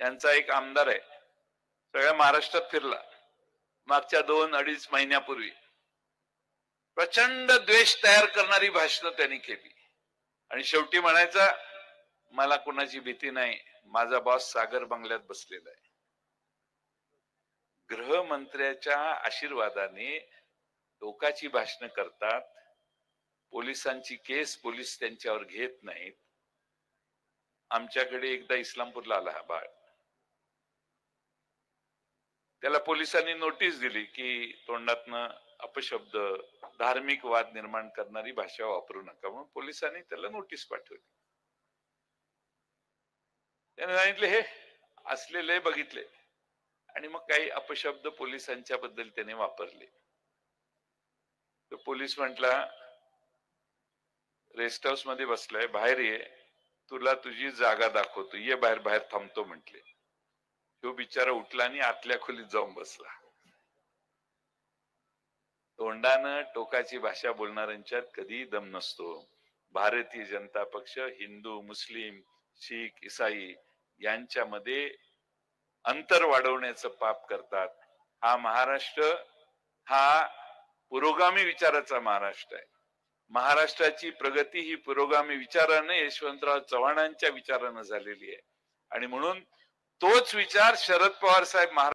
यांचा एक आमदार आहे, सगळ्या महाराष्ट्रात फिरला मागच्या 2-2.5 महिन्यापूर्वी. प्रचंड द्वेष तयार करणारी भाषणं त्यांनी केली आणि शेवटी म्हणायचा, मला कुणाची भीती नाही, माझा बॉस सागर बंगल्यात बसलेला आहे. गृहमंत्र्याच्या आशीर्वादाने टोकाची भाषणं करतात, पोलिसांची केस पोलीस त्यांच्यावर घेत नाहीत. आमच्याकडे एकदा इस्लामपूरला आला हा बाळ, त्याला पोलिसांनी नोटीस दिली की तोंडातनं अपशब्द, धार्मिक वाद निर्माण करणारी भाषा वापरू नका म्हणून पोलिसांनी त्याला नोटीस पाठवली. त्याने सांगितले हे असलेले बघितले आणि मग काही अपशब्द पोलिसांच्या बद्दल त्याने वापरले. तर पोलीस म्हटला, रेस्ट हाऊस मध्ये बसलाय, बाहेर ये, तुला तुझी जागा दाखवतो, ये बाहेर. बाहेर थांबतो म्हटले. तो बिचारा उठला आणि आतल्या खोलीत जाऊन बसला. तोंडानं टोकाची भाषा बोलणाऱ्यांच्यात कधी दम नसतो. भारतीय जनता पक्ष हिंदू, मुस्लिम, शीख, ईसाई यांच्यामध्ये अंतर वाढवण्याचं पाप करतात. हा महाराष्ट्र हा पुरोगामी विचाराचा महाराष्ट्र आहे. महाराष्ट्राची प्रगती ही पुरोगामी विचाराने, यशवंतराव चव्हाणांच्या विचारानं झालेली आहे आणि म्हणून तोच विचार शरद पवार साहेब